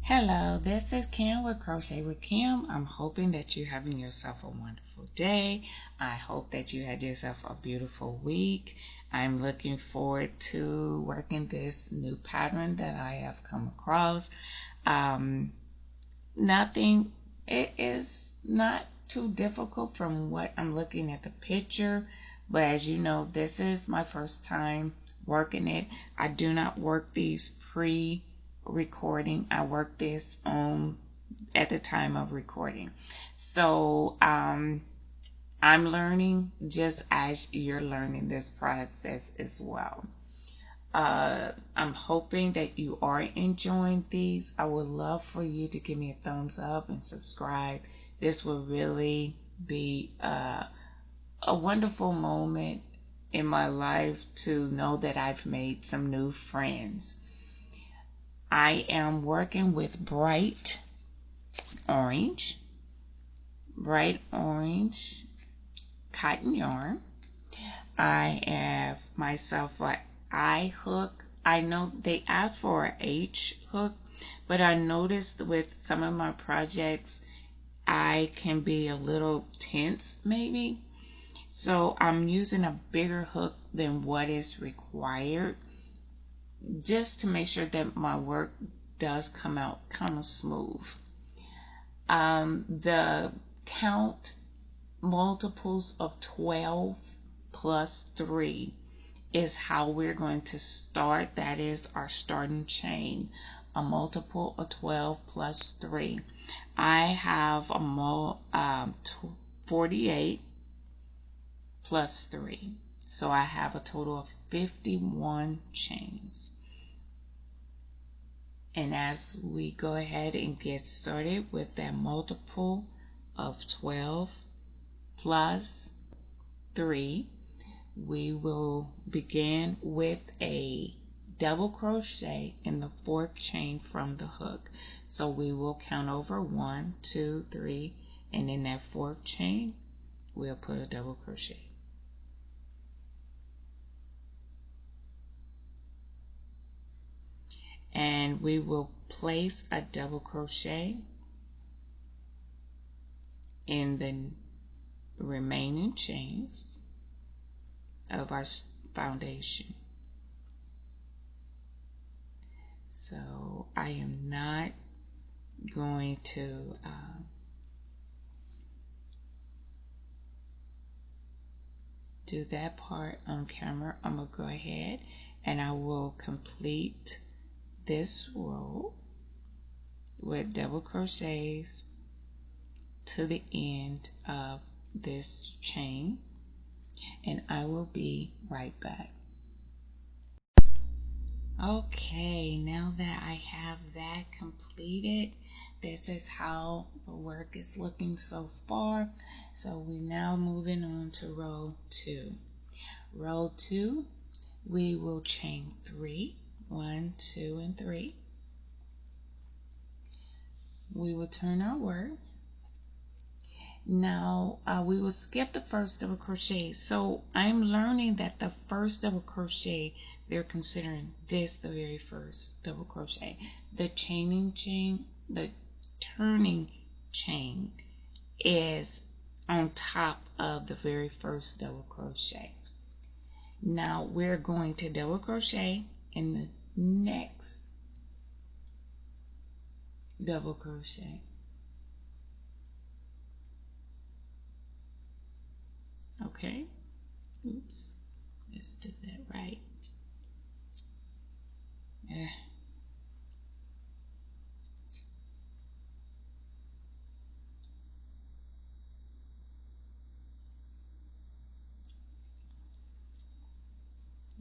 Hello, this is Kim with Crochet with Kim. I'm hoping that you're having yourself a wonderful day. I hope that you had yourself a beautiful week. I'm looking forward to working this new pattern that I have come across. Nothing, it is not too difficult from what I'm looking at the picture, but as you know, this is my first time working it. I do not work these pre-recording. I work this at the time of recording. So I'm learning just as you're learning this process as well. I'm hoping that you are enjoying these. I would love for you to give me a thumbs up and subscribe. This will really be a wonderful moment in my life to know that I've made some new friends. I am working with bright orange cotton yarn. I have myself a I hook. I know they asked for an H hook, but I noticed with some of my projects I can be a little tense maybe. So I'm using a bigger hook than what is required just to make sure that my work does come out kind of smooth. The count multiples of 12 plus 3 is how we're going to start. That is our starting chain, a multiple of 12 plus 3. I have a 48 plus 3, so I have a total of 51 chains. And as we go ahead and get started with that multiple of 12 plus 3, we will begin with a double crochet in the 4th chain from the hook. So we will count over 1, 2, 3, and in that 4th chain we'll put a double crochet. And we will place a double crochet in the remaining chains of our foundation. So I am not going to do that part on camera. I'm going to go ahead and I will complete this row with double crochets to the end of this chain, and I will be right back. Okay, now that I have that completed, this is how the work is looking so far. So we're now moving on to row 2. Row 2, we will chain 3, 1, 2, and 3. We will turn our work. Now we will skip the first double crochet. So I'm learning that the first double crochet, they're considering this the very first double crochet. The turning chain is on top of the very first double crochet. Now we're going to double crochet in the next double crochet. Okay, oops, let's do that right. And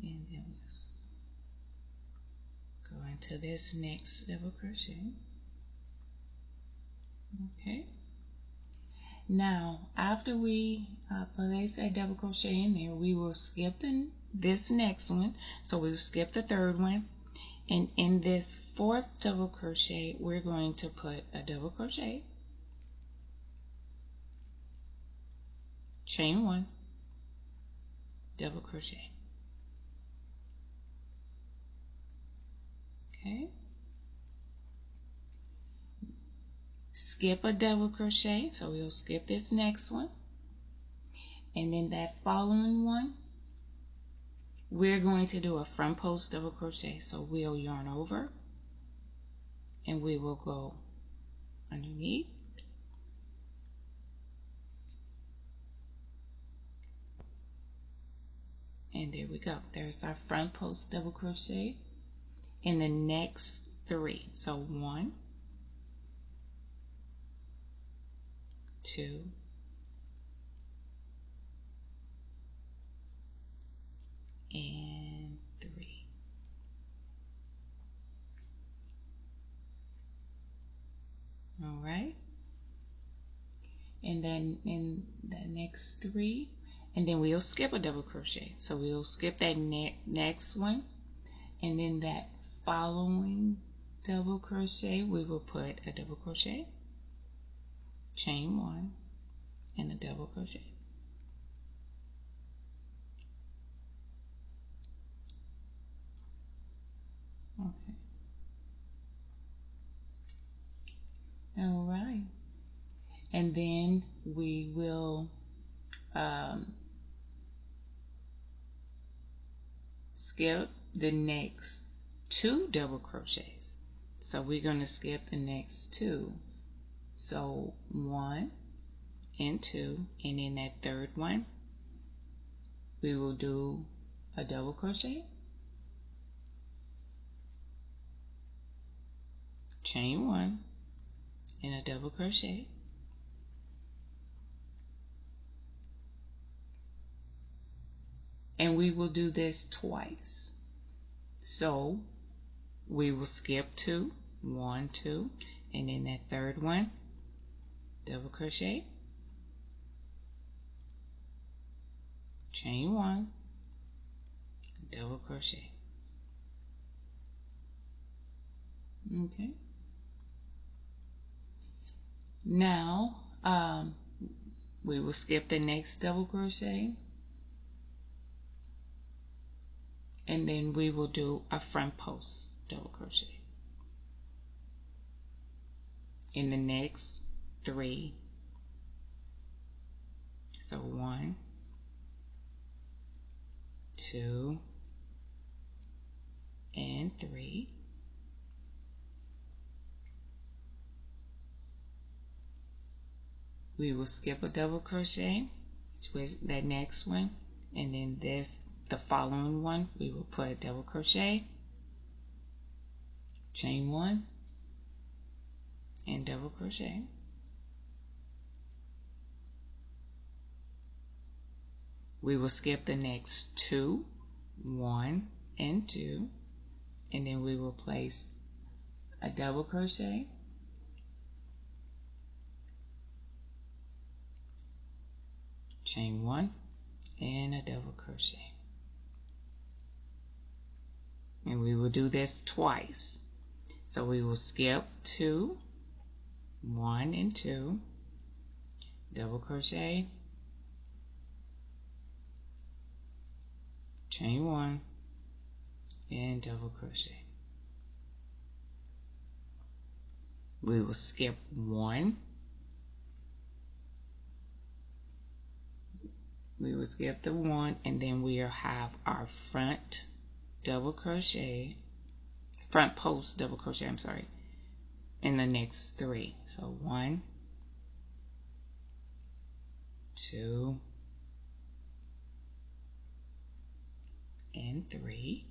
then we'll go into this next double crochet. Okay, now after we place a double crochet in there, we will skip this next one. So we'll skip the 3rd one, and in this 4th double crochet we're going to put a double crochet, chain 1, double crochet. Okay, skip a double crochet. So we'll skip this next one, and then that following one we're going to do a front post double crochet. So we'll yarn over and we will go underneath, and there we go. There's our front post double crochet in the next 3. So 1, 2, and 3. All right, and then in the next 3, and then we'll skip a double crochet. So we'll skip that next one, and then that following double crochet we will put a double crochet, chain 1, and a double crochet. Okay. All right. And then we will skip the next 2 double crochets. So we're going to skip the next 2. So 1 and 2, and in that third one we will do a double crochet, chain 1, and a double crochet, and we will do this twice. So we will skip 2, 1, 2, and in that third one double crochet, chain 1, double crochet. Okay, now we will skip the next double crochet, and then we will do a front post double crochet in the next 3. So 1, 2, and 3. We will skip a double crochet, which was that next one, and then the following one we will put a double crochet, chain 1, and double crochet. We will skip the next 2, 1 and 2, and then we will place a double crochet, chain 1, and a double crochet. And we will do this twice. So we will skip 2, 1 and 2, double crochet, chain 1, and double crochet. We will skip 1, we will skip the 1, and then we'll have our front double crochet, front post double crochet, I'm sorry, in the next 3. So 1, 2, and 3.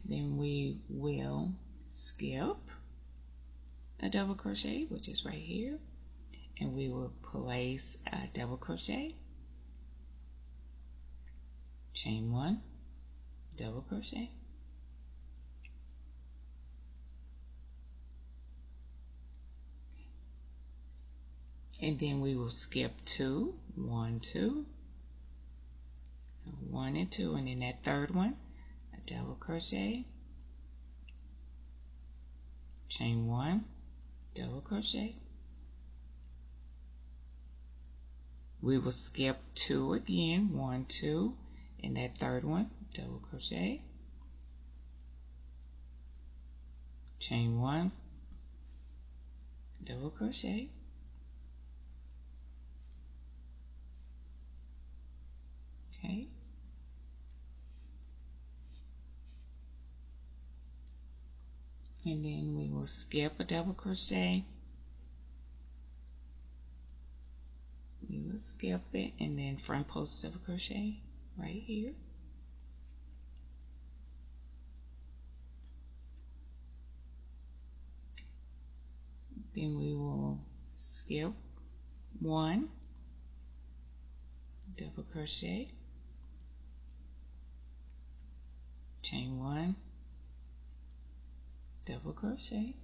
Then we will skip a double crochet, which is right here, and we will place a double crochet, chain 1, double crochet, and then we will skip 2, 1, 2, so 1 and 2, and in that third one a double crochet, chain 1, double crochet. We will skip 2 again, 1, 2, In that third one, double crochet, chain 1, double crochet, okay, and then we will skip a double crochet. We will skip it and then front post double crochet right here. Then we will skip 1, double crochet, chain 1, double crochet,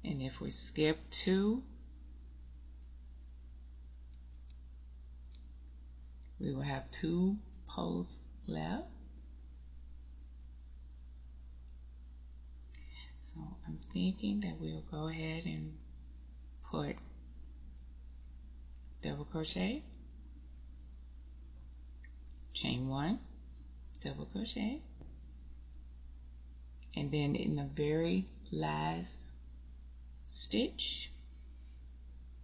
and if we skip 2, we will have 2 posts left. So I'm thinking that we'll go ahead and put double crochet, chain 1, double crochet, and then in the very last stitch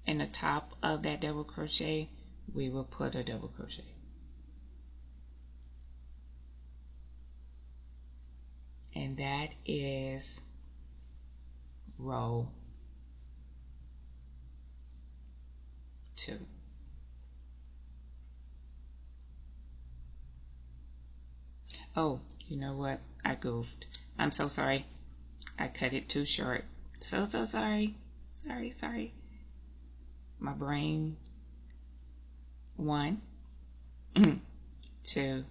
in the top of that double crochet, we will put a double crochet. And that is row 2. Oh, you know what? I goofed. I'm so sorry. I cut it too short. So sorry. Sorry. My brain. 1, 2,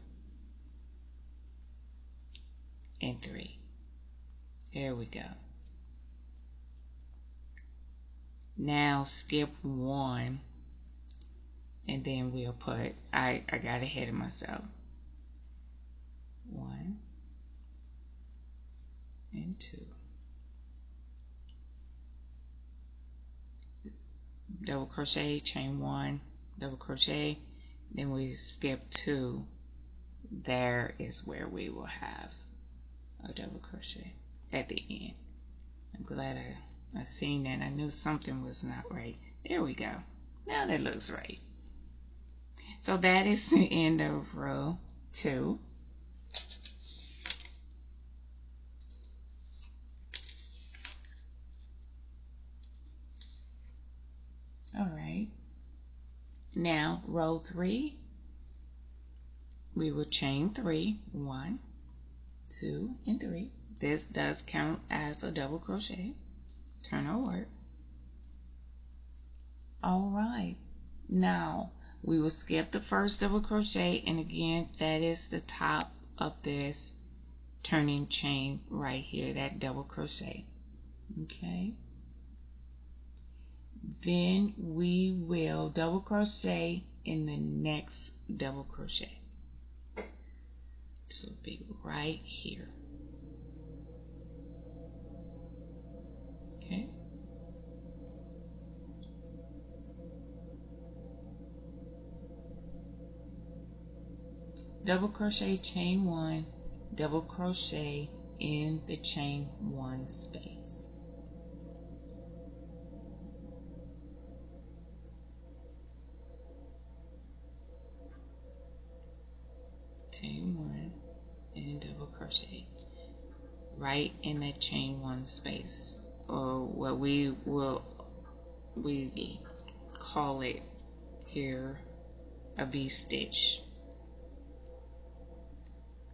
and 3. There we go. Now skip 1, and then we'll put, I got ahead of myself. 1 and 2. Double crochet, chain 1, double crochet, then we skip 2. There is where we will have a double crochet at the end. I'm glad I seen that. I knew something was not right. There we go. Now that looks right. So that is the end of row 2. All right. Now row 3, we will chain 3, 1, 2, and 3. This does count as a double crochet. Turn over. All right. Now we will skip the first double crochet, and again, that is the top of this turning chain right here, that double crochet. Okay. Then we will double crochet in the next double crochet. So it'll be right here. Okay. Double crochet, chain 1, double crochet in the chain 1 space. Chain 1 and double crochet right in that chain 1 space, or what we call it here a V stitch.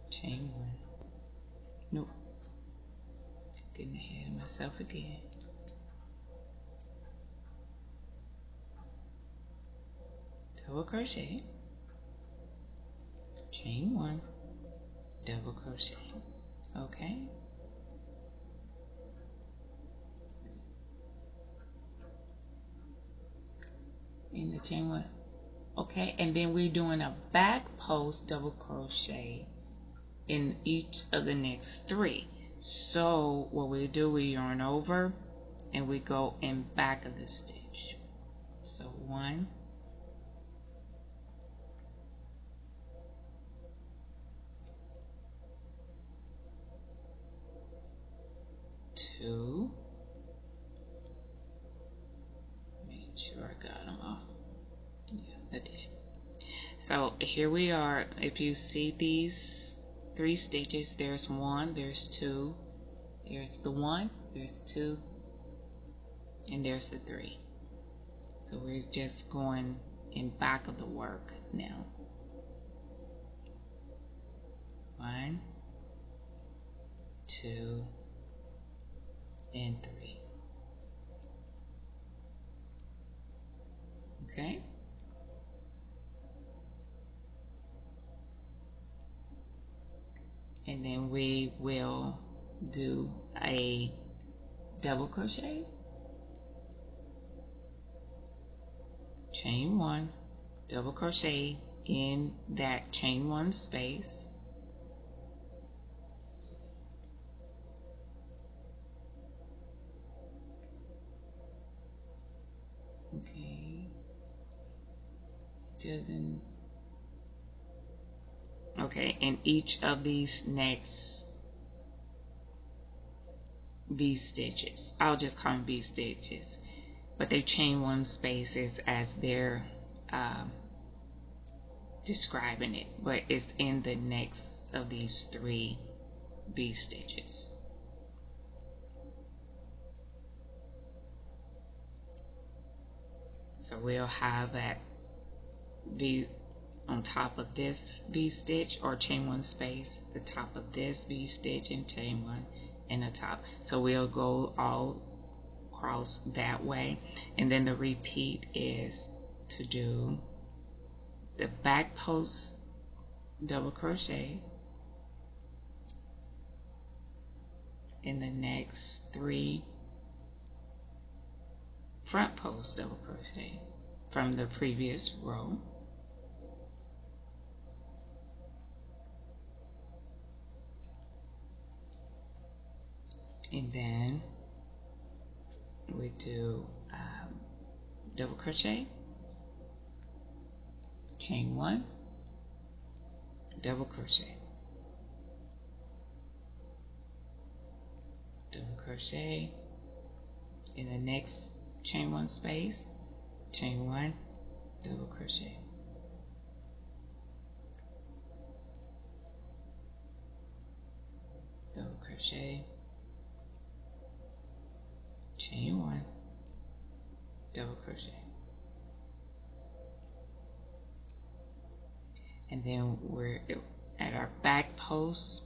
Chain 1. Nope. Getting ahead of myself again. Double crochet, chain 1, double crochet. Okay. In the chain 1. Okay, and then we're doing a back post double crochet in each of the next 3. So what we do, we yarn over and we go in back of the stitch. 1, 2, make sure I got them all. Yeah, I did. So here we are. If you see these 3 stitches, there's 1, there's 2, there's the 1, there's 2, and there's the 3. So we're just going in back of the work now. 1, 2, and 3. Okay? And then we will do a double crochet, chain 1, double crochet in that chain 1 space. Okay. Okay, in each of these next V stitches, I'll just call them V stitches, but they chain 1 spaces as they're describing it, but it's in the next of these 3 V stitches. So we'll have that V on top of this V stitch, or chain 1 space, the top of this V stitch and chain 1 in the top. So we'll go all across that way, and then the repeat is to do the back post double crochet in the next 3 front post double crochet from the previous row. And then we do double crochet, chain 1, double crochet, double crochet in the next chain 1 space, chain 1, double crochet, double crochet, chain 1, double crochet. And then we're at our back post.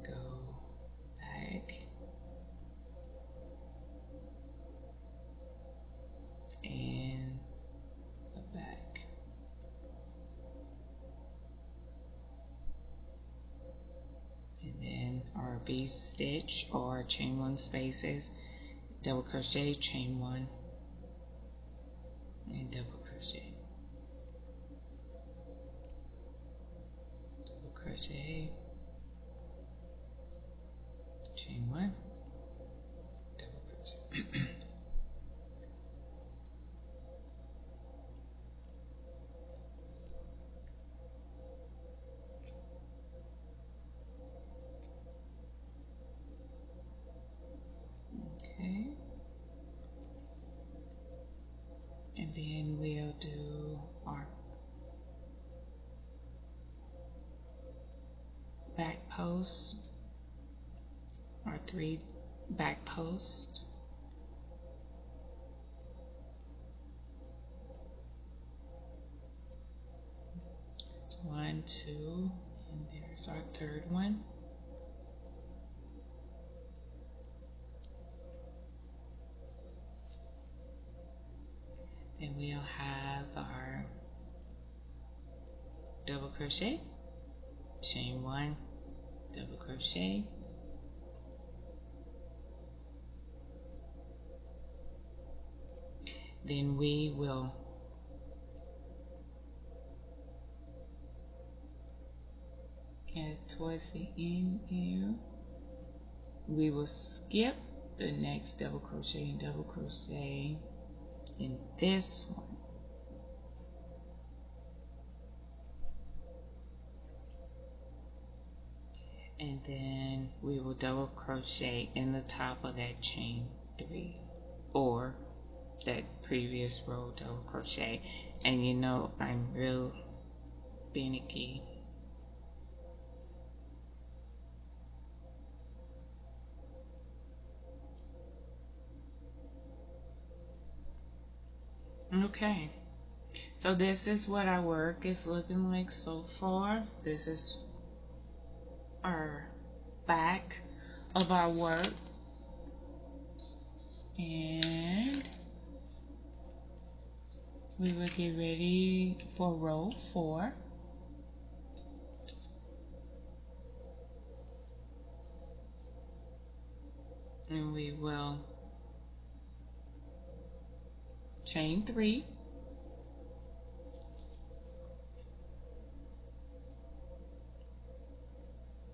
Go back and the back. And then our V stitch or chain 1 spaces, double crochet, chain 1, and double crochet, double crochet, chain 1, double crochet. Okay, and then we'll do our back post, our 3 back posts. There's 1, 2, and there's our 3rd one. Then we'll have our double crochet, chain 1, double crochet, then we will towards the end here, we will skip the next double crochet and double crochet in this one. And then we will double crochet in the top of that chain 3 or that previous row double crochet. And you know I'm real finicky. Okay, so this is what our work is looking like so far. This is our back of our work, and we will get ready for row 4. And we will chain 3,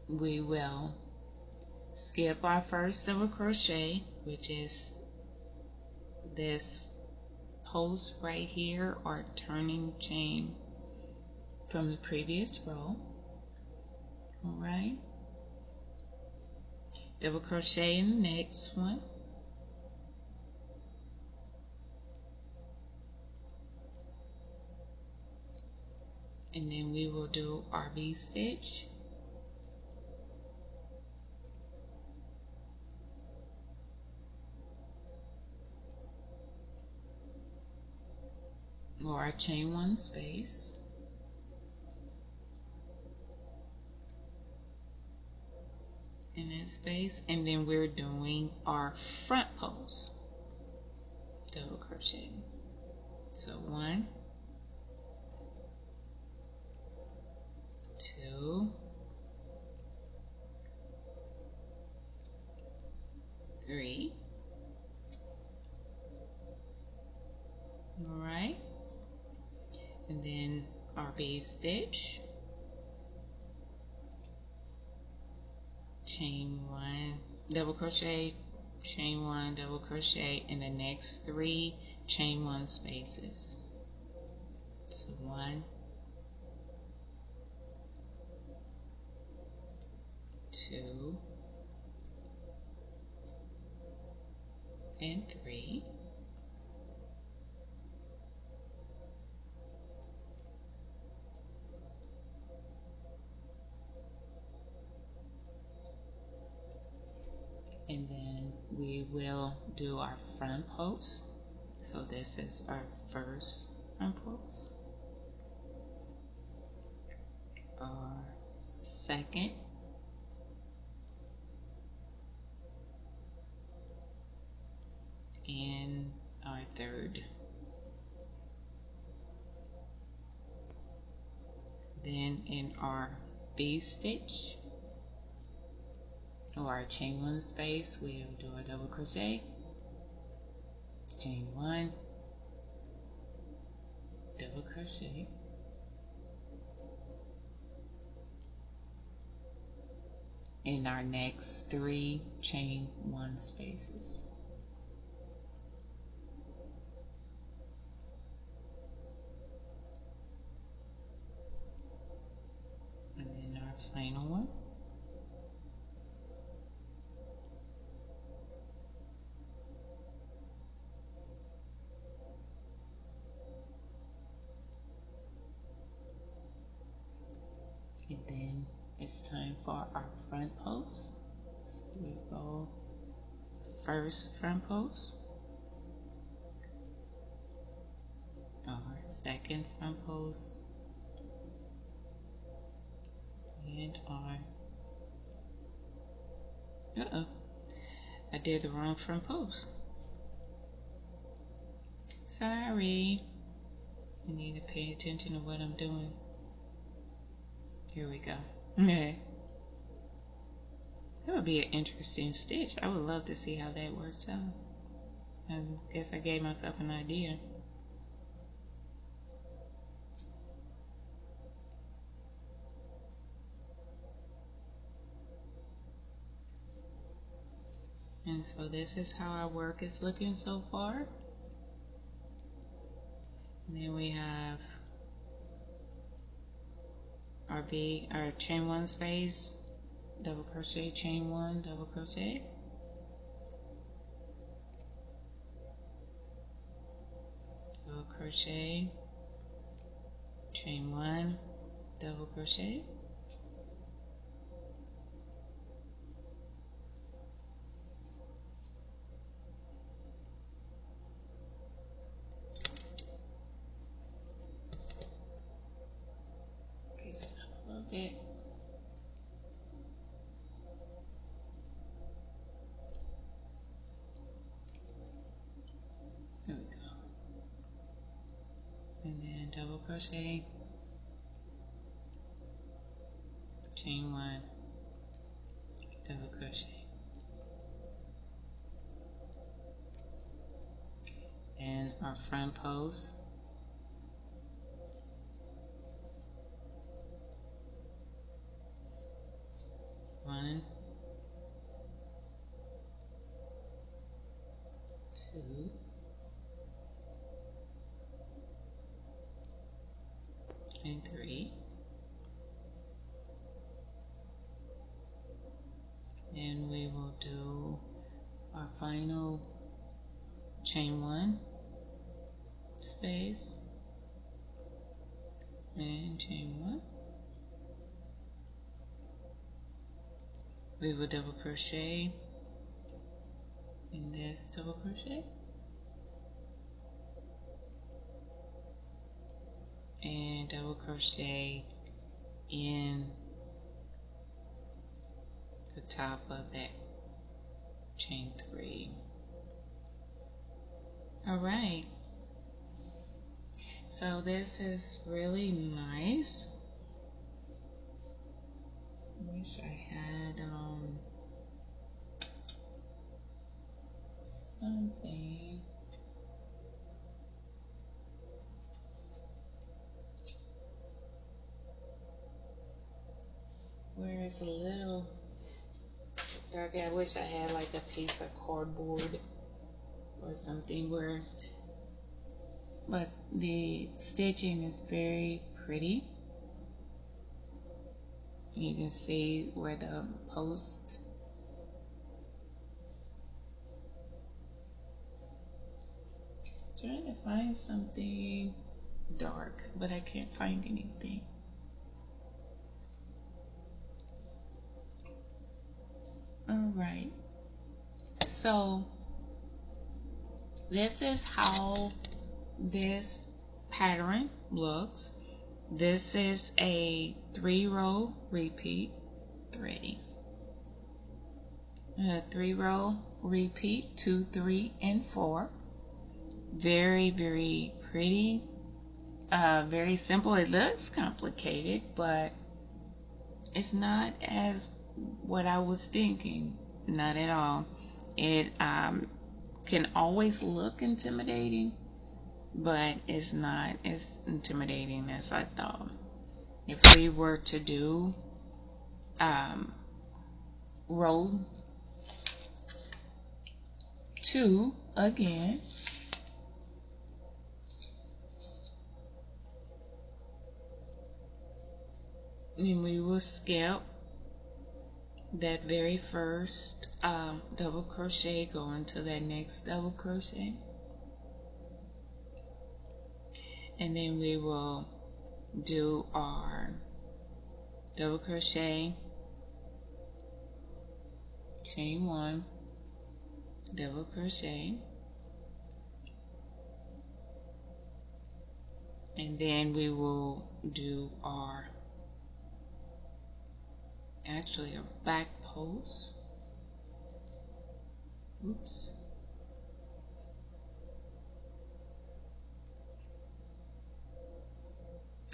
we will skip our first double crochet, which is this post right here, or turning chain from the previous row. All right, double crochet in the next one, and then we will do our V stitch, or our chain 1 space, in that space, and then we're doing our front post double crochet. So 1, 2, 3. All right, and then our V stitch, chain 1, double crochet, chain 1, double crochet in the next 3 chain 1 spaces. So 1, 2, and 3. And then we will do our front post. So this is our first front post, our second, and our third. Then in our V stitch, or our chain 1 space, we'll do a double crochet, chain 1, double crochet, in our next 3 chain 1 spaces. And then our final one. And then it's time for our front post. So we go first front post, our second front post, and our, I did the wrong front post. Sorry. I need to pay attention to what I'm doing. Here we go. Okay. That would be an interesting stitch. I would love to see how that works out. I guess I gave myself an idea. And so this is how our work is looking so far. And then we have our chain one space, double crochet, chain one, double crochet, double crochet, chain one, double crochet, piece it up a little bit. There we go. And then double crochet, chain one, double crochet, and our front post, one, two, and three. Then we will do our final chain one space and chain one. We will double crochet in this double crochet and double crochet in the top of that chain three. All right, so this is really nice. I wish I had something. Where it's a little dark. I wish I had like a piece of cardboard or something where, but the stitching is very pretty. You can see where the post, trying to find something dark, but I can't find anything. All right, so this is how this pattern looks. This is a 3-row repeat, 3 3-row repeat, 2, 3, and 4. Very, very pretty. Very simple. It looks complicated, but it's not as what I was thinking. Not at all. It can always look intimidating, but it's not as intimidating as I thought. If we were to do row 2 again, and we will skip that very first double crochet, go into that next double crochet, and then we will do our double crochet, chain 1, double crochet, and then we will do our a back post. Oops.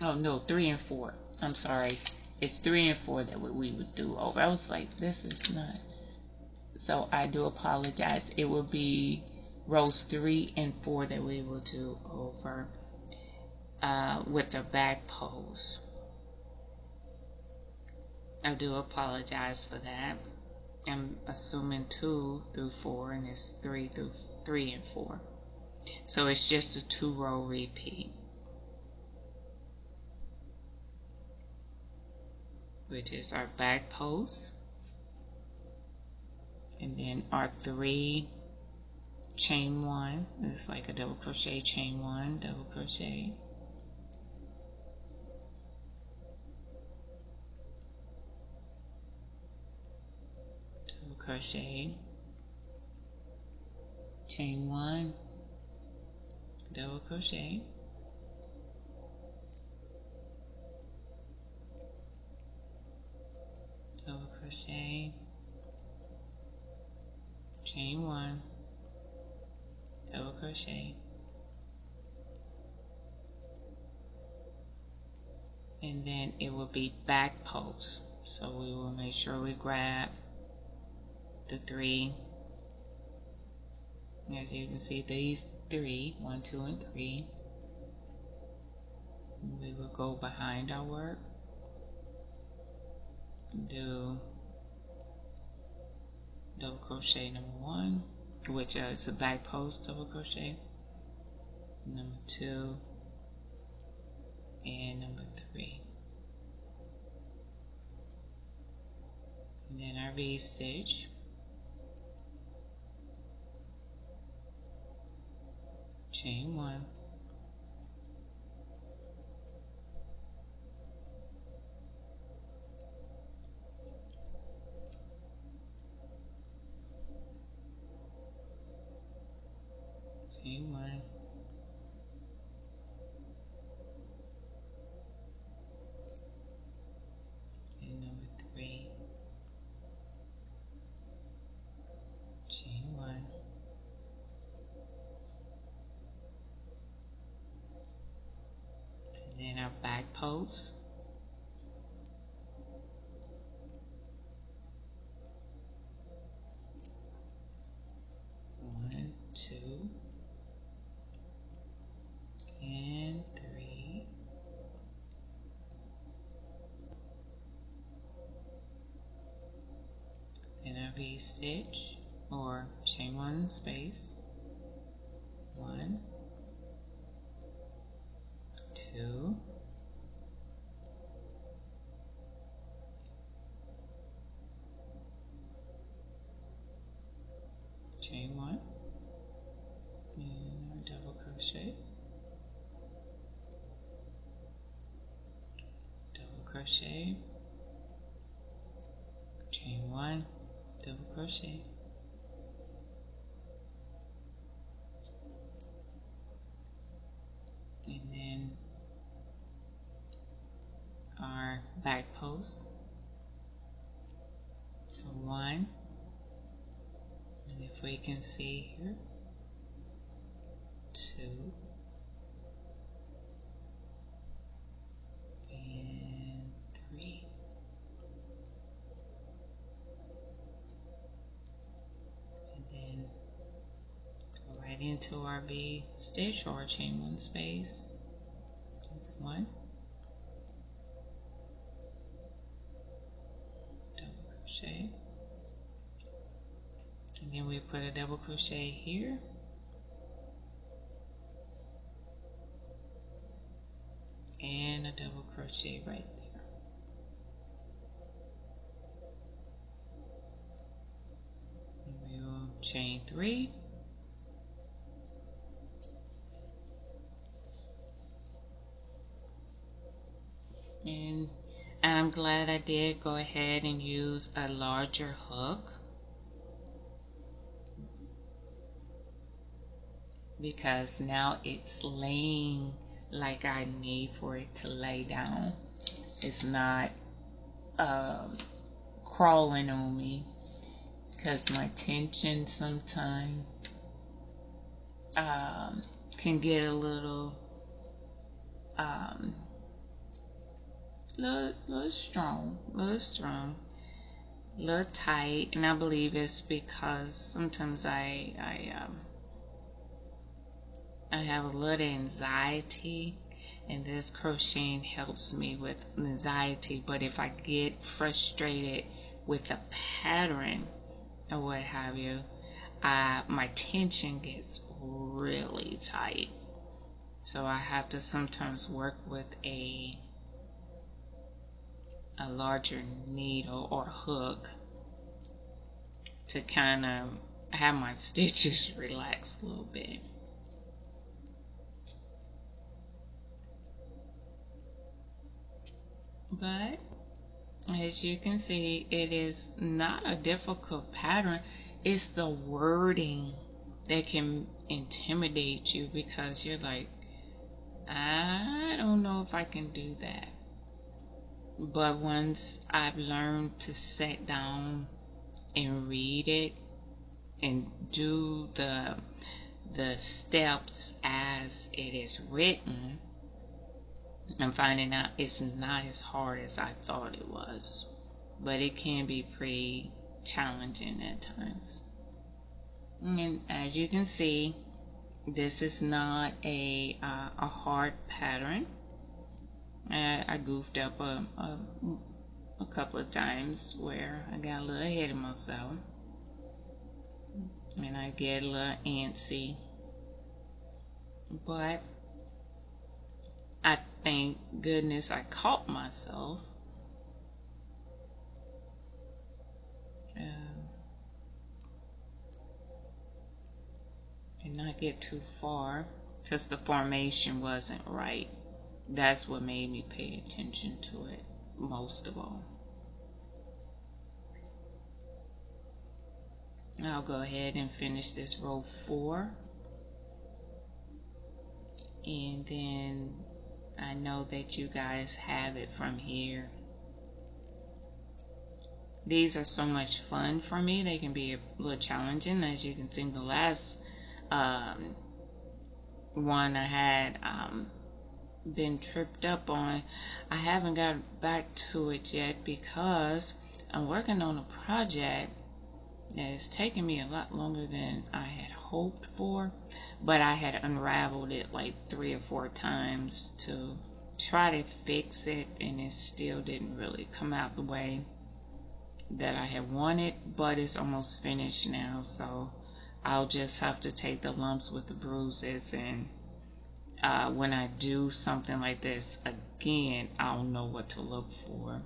Oh no, 3 and 4. I'm sorry. It's 3 and 4 that we would do over. I was like, this is not. So I do apologize. It will be rows 3 and 4 that we will do over with the back pose. I do apologize for that. I'm assuming 2 through 4, and it's 3 through 3 and 4. So it's just a 2-row repeat, which is our back post, and then our 3 chain 1. It's like a double crochet, chain 1, double crochet, double crochet, chain 1, double crochet, double crochet, chain 1, double crochet, and then it will be back post. So we will make sure we grab the 3. As you can see, these 3, 1, 2, and 3. We will go behind our work, do double crochet number 1, which is the back post double crochet, number 2, and number 3. And then our V stitch, chain 1, chain 1, and number 3, chain 1, and then our back post, 1, 2, and 3, then our V stitch or chain 1 space, 1, 2, chain 1, and our double crochet, double crochet, chain 1, double crochet, and then our back post, so 1, and if we can see here, 2, and 3, and then go right into our V stitch or chain 1 space. That's 1, double crochet, and then we put a double crochet here, and a double crochet right there. And we will chain 3, and I'm glad I did go ahead and use a larger hook, because now it's laying like I need for it to lay down. It's not crawling on me, because my tension sometimes can get a little strong, little tight, and I believe it's because sometimes I have a little anxiety, and this crocheting helps me with anxiety. But if I get frustrated with the pattern or what have you, my tension gets really tight. So I have to sometimes work with a larger needle or hook to kind of have my stitches relax a little bit. But as you can see, it is not a difficult pattern. It's the wording that can intimidate you, because you're like, I don't know if I can do that. But once I've learned to sit down and read it and do the steps as it is written, I'm finding out it's not as hard as I thought it was, but it can be pretty challenging at times. And as you can see, this is not a hard pattern. I goofed up a couple of times where I got a little ahead of myself, and I get a little antsy, but I thank goodness I caught myself. And not get too far, because the formation wasn't right. That's what made me pay attention to it most of all. I'll go ahead and finish this row 4, and then I know that you guys have it from here. These are so much fun for me. They can be a little challenging. As you can see, the last one I had been tripped up on. I haven't got back to it yet because I'm working on a project that is taking me a lot longer than I had hoped for, but I had unraveled it like 3 or 4 times to try to fix it, and it still didn't really come out the way that I had wanted, but it's almost finished now, so I'll just have to take the lumps with the bruises, and when I do something like this again, I'll know what to look for.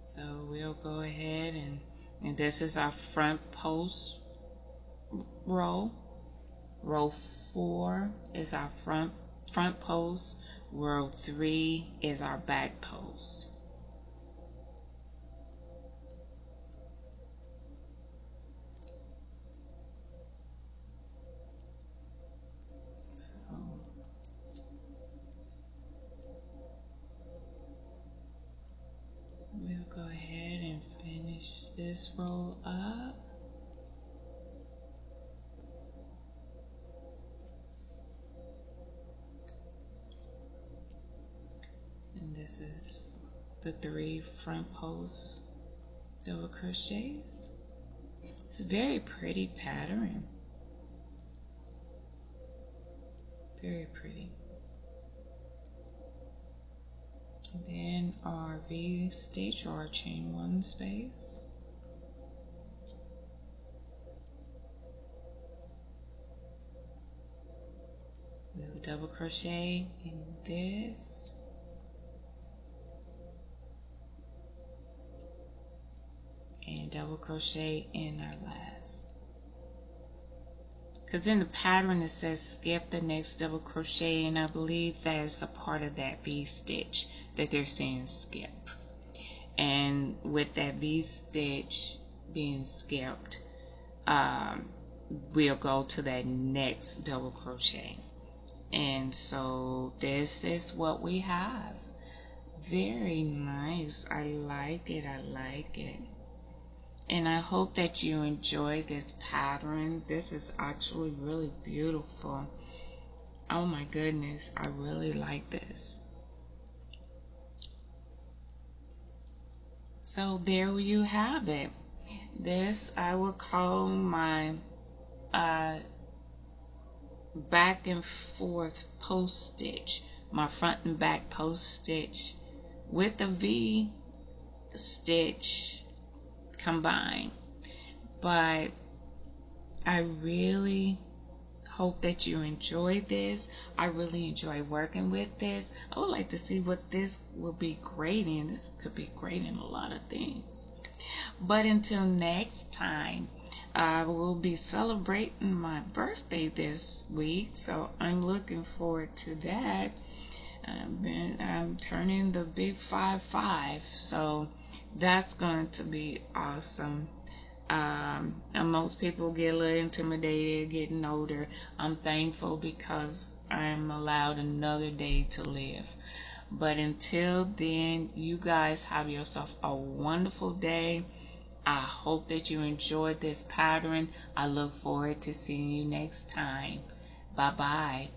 So we'll go ahead and this is our front post row. Row 4 is our front post. Row 3 is our back post. So we'll go ahead and finish this row up. And this is the 3 front post double crochets. It's a very pretty pattern. Very pretty. And then our V stitch, or our chain 1 space. We'll double crochet in this. And double crochet in our last. Because in the pattern it says skip the next double crochet, and I believe that is a part of that V stitch that they're saying skip. And with that V stitch being skipped, we'll go to that next double crochet. And so this is what we have. Very nice. I like it. I like it. And I hope that you enjoy this pattern. This is actually really beautiful. Oh my goodness, I really like this. So there you have it. This I will call my back and forth post stitch, my front and back post stitch with a V stitch combined. But I really hope that you enjoyed this. I really enjoy working with this. I would like to see what this will be great in. This could be great in a lot of things. But until next time, I will be celebrating my birthday this week, so I'm looking forward to that. I'm turning the big 5-5, so that's going to be awesome. And most people get a little intimidated getting older. I'm thankful because I'm allowed another day to live. But until then, you guys have yourself a wonderful day. I hope that you enjoyed this pattern. I look forward to seeing you next time. Bye-bye.